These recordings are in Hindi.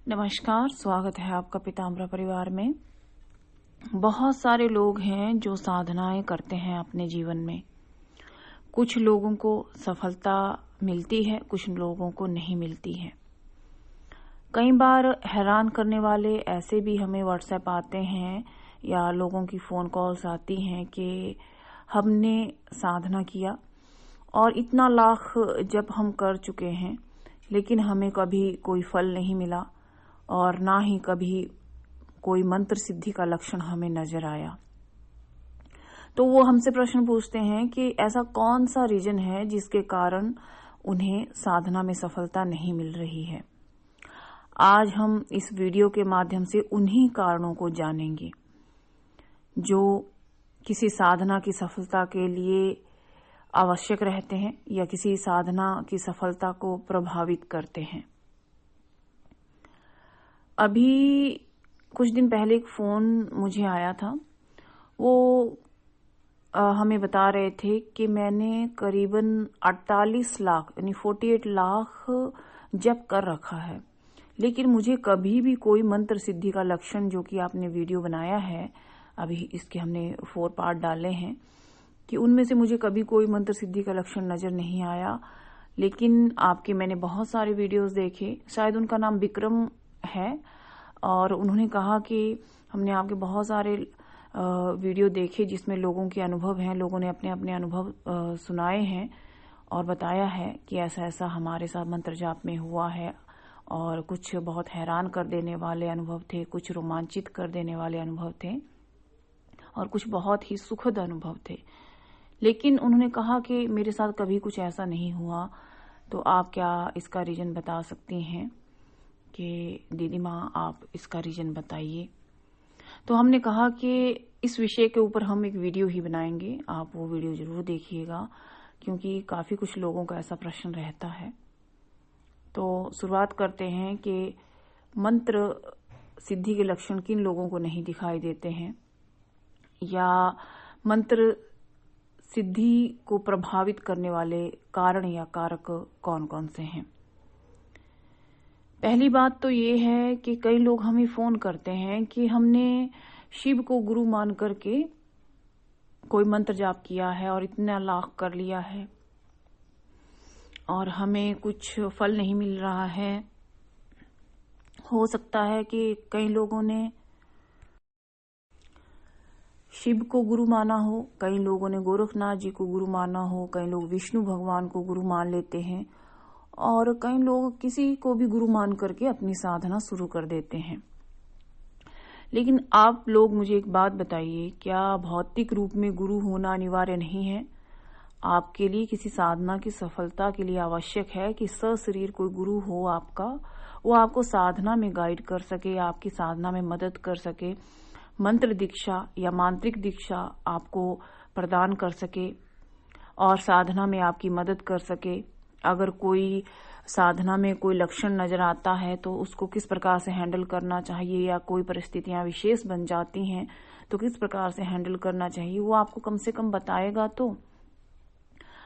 नमस्कार, स्वागत है आपका पीताम्बरा परिवार में। बहुत सारे लोग हैं जो साधनाएं करते हैं अपने जीवन में। कुछ लोगों को सफलता मिलती है, कुछ लोगों को नहीं मिलती है। कई बार हैरान करने वाले ऐसे भी हमें व्हाट्सएप आते हैं या लोगों की फ़ोन कॉल्स आती हैं कि हमने साधना किया और इतना लाख जब हम कर चुके हैं, लेकिन हमें कभी कोई फल नहीं मिला और ना ही कभी कोई मंत्र सिद्धि का लक्षण हमें नजर आया। तो वो हमसे प्रश्न पूछते हैं कि ऐसा कौन सा रीजन है जिसके कारण उन्हें साधना में सफलता नहीं मिल रही है। आज हम इस वीडियो के माध्यम से उन्हीं कारणों को जानेंगे जो किसी साधना की सफलता के लिए आवश्यक रहते हैं या किसी साधना की सफलता को प्रभावित करते हैं। अभी कुछ दिन पहले एक फोन मुझे आया था। वो हमें बता रहे थे कि मैंने करीबन 48 लाख यानी 48 लाख जप कर रखा है, लेकिन मुझे कभी भी कोई मंत्र सिद्धि का लक्षण, जो कि आपने वीडियो बनाया है, अभी इसके हमने 4 पार्ट डाले हैं, कि उनमें से मुझे कभी कोई मंत्र सिद्धि का लक्षण नजर नहीं आया। लेकिन आपके मैंने बहुत सारे वीडियोस देखे, शायद उनका नाम विक्रम है, और उन्होंने कहा कि हमने आपके बहुत सारे वीडियो देखे जिसमें लोगों के अनुभव हैं, लोगों ने अपने अपने अनुभव सुनाए हैं और बताया है कि ऐसा ऐसा हमारे साथ मंत्र जाप में हुआ है। और कुछ बहुत हैरान कर देने वाले अनुभव थे, कुछ रोमांचित कर देने वाले अनुभव थे और कुछ बहुत ही सुखद अनुभव थे। लेकिन उन्होंने कहा कि मेरे साथ कभी कुछ ऐसा नहीं हुआ, तो आप क्या इसका रीजन बता सकती हैं कि दीदी माँ आप इसका रीजन बताइए। तो हमने कहा कि इस विषय के ऊपर हम एक वीडियो ही बनाएंगे, आप वो वीडियो जरूर देखिएगा, क्योंकि काफी कुछ लोगों का ऐसा प्रश्न रहता है। तो शुरुआत करते हैं कि मंत्र सिद्धि के लक्षण किन लोगों को नहीं दिखाई देते हैं या मंत्र सिद्धि को प्रभावित करने वाले कारण या कारक कौन कौन से हैं। पहली बात तो ये है कि कई लोग हमें फोन करते हैं कि हमने शिव को गुरु मान करके कोई मंत्र जाप किया है और इतना लाख कर लिया है और हमें कुछ फल नहीं मिल रहा है। हो सकता है कि कई लोगों ने शिव को गुरु माना हो, कई लोगों ने गोरखनाथ जी को गुरु माना हो, कई लोग विष्णु भगवान को गुरु मान लेते हैं और कई लोग किसी को भी गुरु मान करके अपनी साधना शुरू कर देते हैं। लेकिन आप लोग मुझे एक बात बताइए, क्या भौतिक रूप में गुरु होना अनिवार्य नहीं है? आपके लिए किसी साधना की सफलता के लिए आवश्यक है कि सशरीर कोई गुरु हो आपका, वो आपको साधना में गाइड कर सके, आपकी साधना में मदद कर सके, मंत्र दीक्षा या मांत्रिक दीक्षा आपको प्रदान कर सके और साधना में आपकी मदद कर सके। अगर कोई साधना में कोई लक्षण नजर आता है तो उसको किस प्रकार से हैंडल करना चाहिए, या कोई परिस्थितियां विशेष बन जाती हैं तो किस प्रकार से हैंडल करना चाहिए, वो आपको कम से कम बताएगा। तो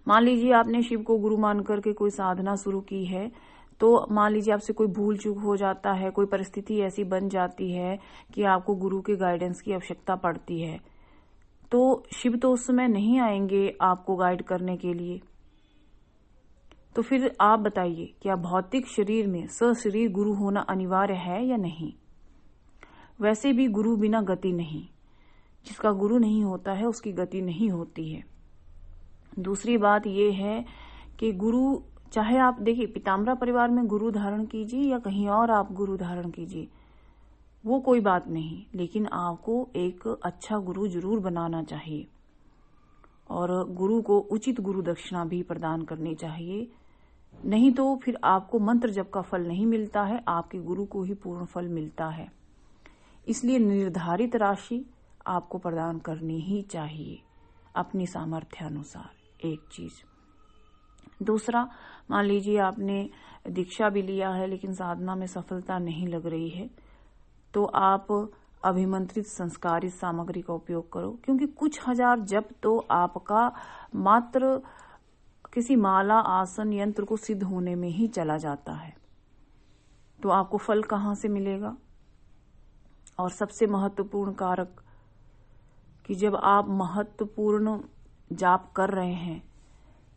मान लीजिए आपने शिव को गुरु मान करके कोई साधना शुरू की है, तो मान लीजिए आपसे कोई भूल चूक हो जाता है, कोई परिस्थिति ऐसी बन जाती है कि आपको गुरु के गाइडेंस की आवश्यकता पड़ती है, तो शिव तो उस समय नहीं आएंगे आपको गाइड करने के लिए। तो फिर आप बताइए, क्या भौतिक शरीर में सशरीर गुरु होना अनिवार्य है या नहीं? वैसे भी गुरु बिना गति नहीं, जिसका गुरु नहीं होता है उसकी गति नहीं होती है। दूसरी बात यह है कि गुरु, चाहे आप देखिए पीताम्बरा परिवार में गुरु धारण कीजिए या कहीं और आप गुरु धारण कीजिए, वो कोई बात नहीं, लेकिन आपको एक अच्छा गुरु जरूर बनाना चाहिए और गुरु को उचित गुरु दक्षिणा भी प्रदान करनी चाहिए। नहीं तो फिर आपको मंत्र जप का फल नहीं मिलता है, आपके गुरु को ही पूर्ण फल मिलता है। इसलिए निर्धारित राशि आपको प्रदान करनी ही चाहिए अपनी सामर्थ्य अनुसार। एक चीज। दूसरा, मान लीजिए आपने दीक्षा भी लिया है लेकिन साधना में सफलता नहीं लग रही है, तो आप अभिमंत्रित संस्कारित सामग्री का उपयोग करो, क्योंकि कुछ हजार जप तो आपका मात्र किसी माला, आसन, यंत्र को सिद्ध होने में ही चला जाता है। तो आपको फल कहाँ से मिलेगा। और सबसे महत्वपूर्ण कारक कि जब आप महत्वपूर्ण जाप कर रहे हैं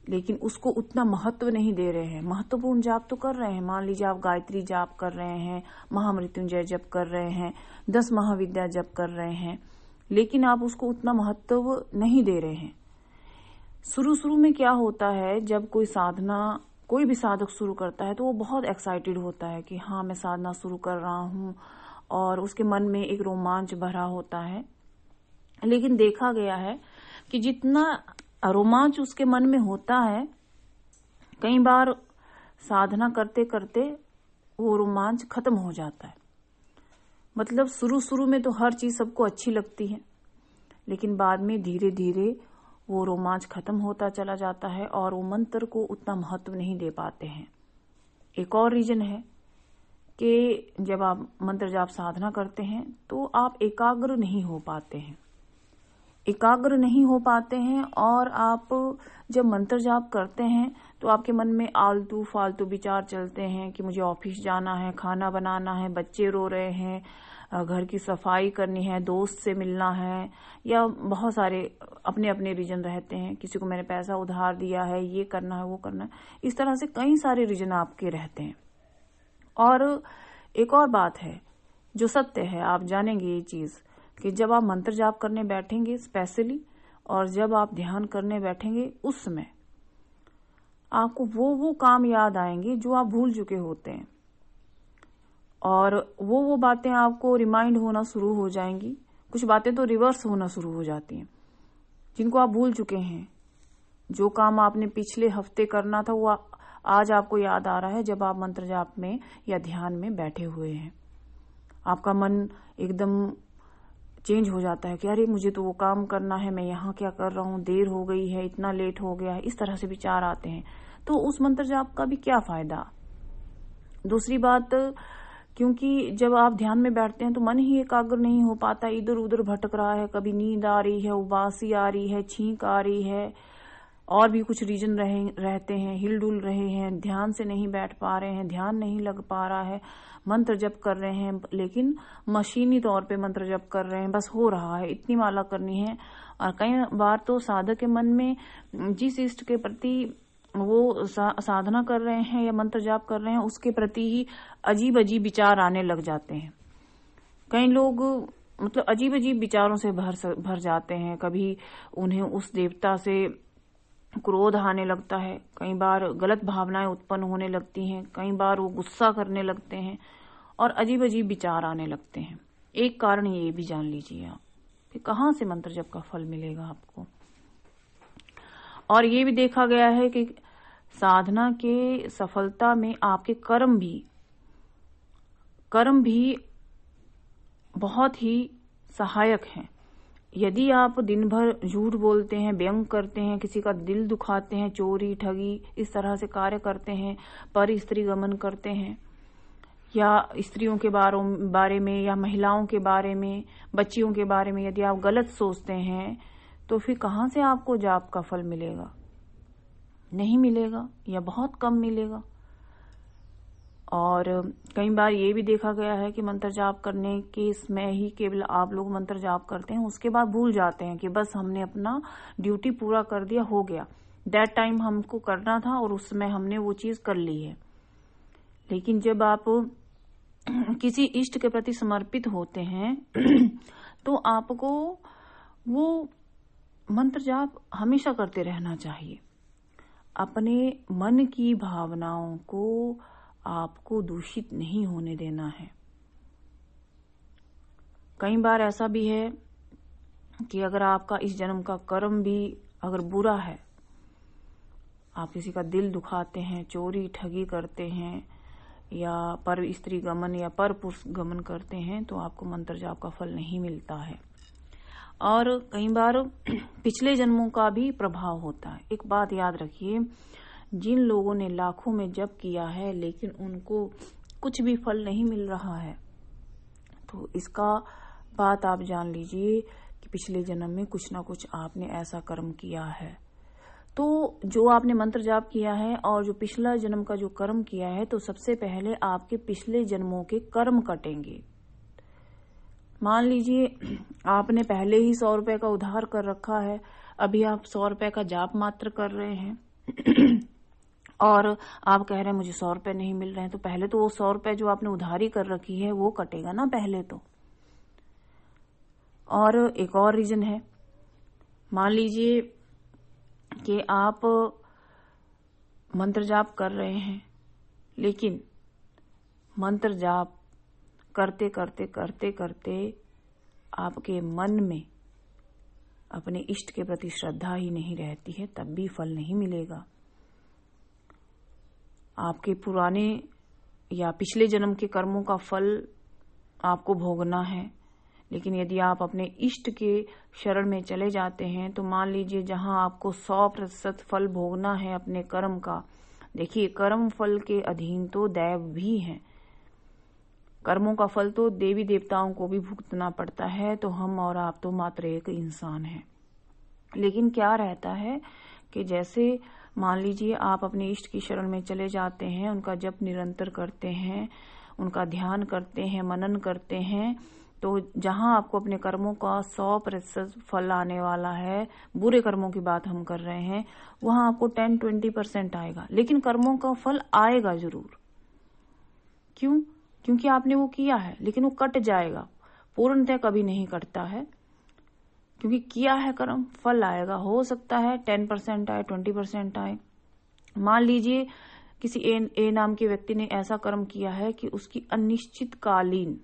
लेकिन उसको उतना महत्व नहीं दे रहे हैं, महत्वपूर्ण जाप तो कर रहे हैं, मान लीजिए आप गायत्री जाप कर रहे हैं, महामृत्युंजय जप कर रहे हैं, 10 महाविद्या जप कर रहे हैं, लेकिन आप उसको उतना महत्व नहीं दे रहे हैं। शुरू में क्या होता है, जब कोई साधना कोई भी साधक शुरू करता है तो वो बहुत एक्साइटेड होता है कि हाँ मैं साधना शुरू कर रहा हूँ, और उसके मन में एक रोमांच भरा होता है। लेकिन देखा गया है कि जितना रोमांच उसके मन में होता है, कई बार साधना करते करते वो रोमांच खत्म हो जाता है। मतलब शुरू में तो हर चीज सबको अच्छी लगती है, लेकिन बाद में धीरे धीरे वो रोमांच खत्म होता चला जाता है और वो मंत्र को उतना महत्व नहीं दे पाते हैं। एक और रीजन है कि जब आप मंत्र जाप साधना करते हैं तो आप एकाग्र नहीं हो पाते हैं, और आप जब मंत्र जाप करते हैं तो आपके मन में आलतू फालतू विचार चलते हैं कि मुझे ऑफिस जाना है, खाना बनाना है, बच्चे रो रहे हैं, घर की सफाई करनी है, दोस्त से मिलना है, या बहुत सारे अपने अपने रीजन रहते हैं। किसी को मैंने पैसा उधार दिया है, ये करना है, वो करना है, इस तरह से कई सारे रीजन आपके रहते हैं। और एक और बात है जो सत्य है, आप जानेंगे ये चीज कि जब आप मंत्र जाप करने बैठेंगे स्पेशली, और जब आप ध्यान करने बैठेंगे उस समय आपको वो काम याद आएंगे जो आप भूल चुके होते हैं, और वो बातें आपको रिमाइंड होना शुरू हो जाएंगी। कुछ बातें तो रिवर्स होना शुरू हो जाती हैं जिनको आप भूल चुके हैं। जो काम आपने पिछले हफ्ते करना था वो आज आपको याद आ रहा है जब आप मंत्र जाप में या ध्यान में बैठे हुए हैं। आपका मन एकदम चेंज हो जाता है कि अरे मुझे तो वो काम करना है, मैं यहाँ क्या कर रहा हूँ, देर हो गई है, इतना लेट हो गया है, इस तरह से विचार आते हैं। तो उस मंत्र जाप का भी क्या फायदा। दूसरी बात, क्योंकि जब आप ध्यान में बैठते हैं तो मन ही एकाग्र नहीं हो पाता, इधर उधर भटक रहा है, कभी नींद आ रही है, उबासी आ रही है, छींक आ रही है, और भी कुछ रीजन रहते हैं, हिलडुल रहे हैं, ध्यान से नहीं बैठ पा रहे हैं, ध्यान नहीं लग पा रहा है, मंत्र जप कर रहे हैं लेकिन मशीनी तौर पे मंत्र जप कर रहे हैं, बस हो रहा है, इतनी माला करनी है। और कई बार तो साधक के मन में जिस इष्ट के प्रति वो साधना कर रहे हैं या मंत्र जाप कर रहे हैं उसके प्रति ही अजीब अजीब विचार आने लग जाते हैं। कई लोग मतलब अजीब अजीब विचारों से भर जाते हैं। कभी उन्हें उस देवता से क्रोध आने लगता है, कई बार गलत भावनाएं उत्पन्न होने लगती हैं, कई बार वो गुस्सा करने लगते हैं और अजीब अजीब विचार आने लगते हैं। एक कारण ये भी जान लीजिए आप कि कहाँ से मंत्र जप का फल मिलेगा आपको। और ये भी देखा गया है कि साधना के सफलता में आपके कर्म भी बहुत ही सहायक हैं। यदि आप दिन भर झूठ बोलते हैं, व्यंग करते हैं, किसी का दिल दुखाते हैं, चोरी ठगी इस तरह से कार्य करते हैं, पर स्त्री गमन करते हैं, या स्त्रियों के बारे में या महिलाओं के बारे में, बच्चियों के बारे में यदि आप गलत सोचते हैं तो फिर कहाँ से आपको जाप का फल मिलेगा। नहीं मिलेगा या बहुत कम मिलेगा। और कई बार ये भी देखा गया है कि मंत्र जाप करने के समय ही केवल आप लोग मंत्र जाप करते हैं, उसके बाद भूल जाते हैं कि बस हमने अपना ड्यूटी पूरा कर दिया, हो गया, दैट टाइम हमको करना था और उस समय हमने वो चीज कर ली है। लेकिन जब आप किसी इष्ट के प्रति समर्पित होते हैं तो आपको वो मंत्र जाप हमेशा करते रहना चाहिए। अपने मन की भावनाओं को आपको दूषित नहीं होने देना है। कई बार ऐसा भी है कि अगर आपका इस जन्म का कर्म भी अगर बुरा है, आप किसी का दिल दुखाते हैं, चोरी ठगी करते हैं, या पर स्त्री गमन या पर पुरुष गमन करते हैं, तो आपको मंत्र जाप का फल नहीं मिलता है। और कई बार पिछले जन्मों का भी प्रभाव होता है। एक बात याद रखिए, जिन लोगों ने लाखों में जप किया है लेकिन उनको कुछ भी फल नहीं मिल रहा है, तो इसका बात आप जान लीजिए कि पिछले जन्म में कुछ ना कुछ आपने ऐसा कर्म किया है तो जो आपने मंत्र जाप किया है और जो पिछला जन्म का जो कर्म किया है, तो सबसे पहले आपके पिछले जन्मों के कर्म कटेंगे। मान लीजिए आपने पहले ही 100 रुपए का उधार कर रखा है, अभी आप 100 रुपए का जाप मात्र कर रहे हैं और आप कह रहे हैं मुझे 100 रुपए नहीं मिल रहे हैं, तो पहले तो वो 100 रुपए जो आपने उधारी कर रखी है वो कटेगा ना पहले तो। और एक और रीजन है, मान लीजिए कि आप मंत्र जाप कर रहे हैं, लेकिन मंत्र जाप करते करते करते करते आपके मन में अपने इष्ट के प्रति श्रद्धा ही नहीं रहती है, तब भी फल नहीं मिलेगा। आपके पुराने या पिछले जन्म के कर्मों का फल आपको भोगना है, लेकिन यदि आप अपने इष्ट के शरण में चले जाते हैं तो मान लीजिए जहां आपको 100% फल भोगना है अपने कर्म का, देखिए कर्म फल के अधीन तो दैव भी हैं, कर्मों का फल तो देवी देवताओं को भी भुगतना पड़ता है, तो हम और आप तो मात्र एक इंसान हैं। लेकिन क्या रहता है कि जैसे मान लीजिए आप अपने इष्ट की शरण में चले जाते हैं, उनका जप निरंतर करते हैं, उनका ध्यान करते हैं, मनन करते हैं, तो जहां आपको अपने कर्मों का 100% फल आने वाला है, बुरे कर्मों की बात हम कर रहे हैं, वहां आपको 10-20% आएगा, लेकिन कर्मों का फल आएगा जरूर। क्यों? क्योंकि आपने वो किया है, लेकिन वो कट जाएगा, पूर्णतः कभी नहीं कटता है, क्योंकि किया है कर्म, फल आएगा। हो सकता है 10% आए, 20% आए। मान लीजिए किसी ए नाम के व्यक्ति ने ऐसा कर्म किया है कि उसकी अनिश्चितकालीन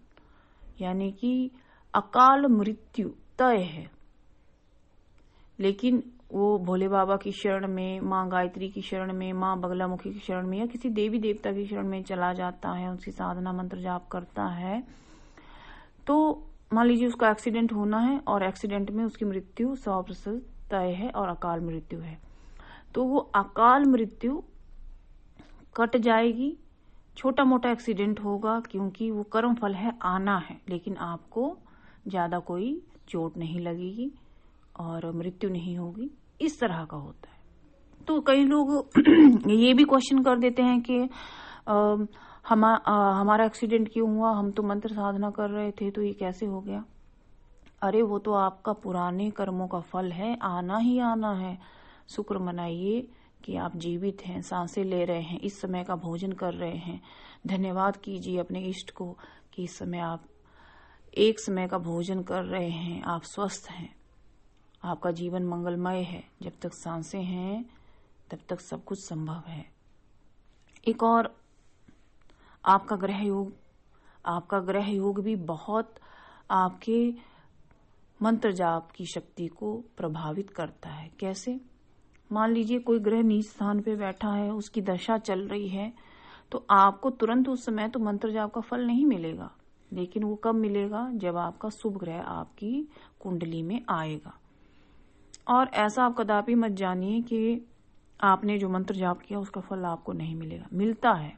यानी कि अकाल मृत्यु तय है, लेकिन वो भोले बाबा की शरण में, माँ गायत्री की शरण में, माँ बगलामुखी की शरण में या किसी देवी देवता की शरण में चला जाता है, उनकी साधना मंत्र जाप करता है, तो मान लीजिए उसका एक्सीडेंट होना है और एक्सीडेंट में उसकी मृत्यु 100% तय है और अकाल मृत्यु है, तो वो अकाल मृत्यु कट जाएगी। छोटा मोटा एक्सीडेंट होगा क्योंकि वो कर्म फल है, आना है, लेकिन आपको ज्यादा कोई चोट नहीं लगेगी और मृत्यु नहीं होगी, इस तरह का होता है। तो कई लोग ये भी क्वेश्चन कर देते हैं कि हमारा एक्सीडेंट क्यों हुआ, हम तो मंत्र साधना कर रहे थे, तो ये कैसे हो गया? अरे वो तो आपका पुराने कर्मों का फल है, आना ही आना है। शुक्र मनाइए कि आप जीवित हैं, सांसें ले रहे हैं, इस समय का भोजन कर रहे हैं। धन्यवाद कीजिए अपने इष्ट को कि इस समय आप एक समय का भोजन कर रहे हैं, आप स्वस्थ हैं, आपका जीवन मंगलमय है। जब तक सांसें हैं तब तक सब कुछ संभव है। एक और आपका ग्रह योग भी बहुत आपके मंत्र जाप की शक्ति को प्रभावित करता है। कैसे? मान लीजिए कोई ग्रह नीच स्थान पे बैठा है, उसकी दशा चल रही है, तो आपको तुरंत उस समय तो मंत्र जाप का फल नहीं मिलेगा, लेकिन वो कब मिलेगा? जब आपका शुभ ग्रह आपकी कुंडली में आएगा। और ऐसा आप कदापि मत जानिए कि आपने जो मंत्र जाप किया उसका फल आपको नहीं मिलेगा, मिलता है,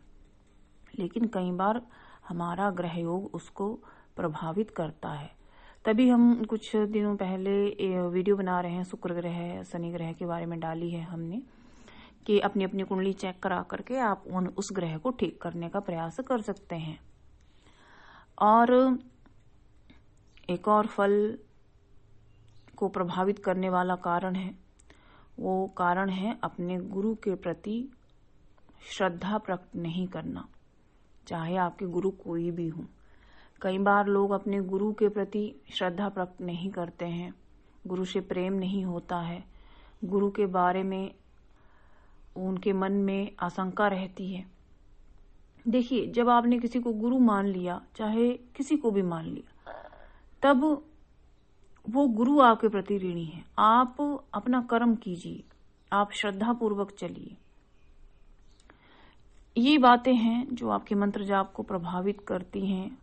लेकिन कई बार हमारा ग्रह योग उसको प्रभावित करता है। तभी हम कुछ दिनों पहले वीडियो बना रहे हैं, शुक्र ग्रह शनि ग्रह के बारे में डाली है हमने कि अपनी अपनी कुंडली चेक करा करके आप उस ग्रह को ठीक करने का प्रयास कर सकते हैं। और एक और फल को प्रभावित करने वाला कारण है, वो कारण है अपने गुरु के प्रति श्रद्धा प्रकट नहीं करना, चाहे आपके गुरु कोई भी हो। कई बार लोग अपने गुरु के प्रति श्रद्धा प्रकट नहीं करते हैं, गुरु से प्रेम नहीं होता है, गुरु के बारे में उनके मन में आशंका रहती है। देखिए, जब आपने किसी को गुरु मान लिया, चाहे किसी को भी मान लिया, तब वो गुरु आपके प्रति ऋणी है। आप अपना कर्म कीजिए, आप श्रद्धा पूर्वक चलिए। ये बातें हैं जो आपके मंत्र जाप को प्रभावित करती हैं।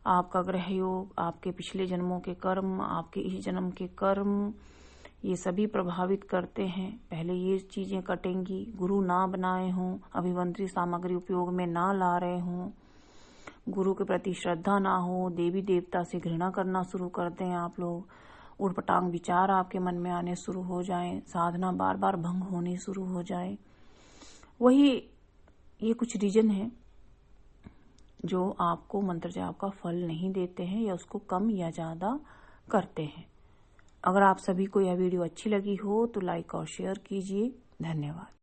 आपका ग्रह योग, आपके पिछले जन्मों के कर्म, आपके इस जन्म के कर्म, ये सभी प्रभावित करते हैं। पहले ये चीजें कटेंगी, गुरु ना बनाए हों, अभिमंत्री सामग्री उपयोग में ना ला रहे हों, गुरु के प्रति श्रद्धा ना हो, देवी देवता से घृणा करना शुरू कर दें आप लोग, उटपटांग विचार आपके मन में आने शुरू हो जाएं, साधना बार बार भंग होनी शुरू हो जाए। वही ये कुछ रीजन है जो आपको मंत्र जाप का फल नहीं देते हैं या उसको कम या ज्यादा करते हैं। अगर आप सभी को यह वीडियो अच्छी लगी हो तो लाइक और शेयर कीजिए। धन्यवाद।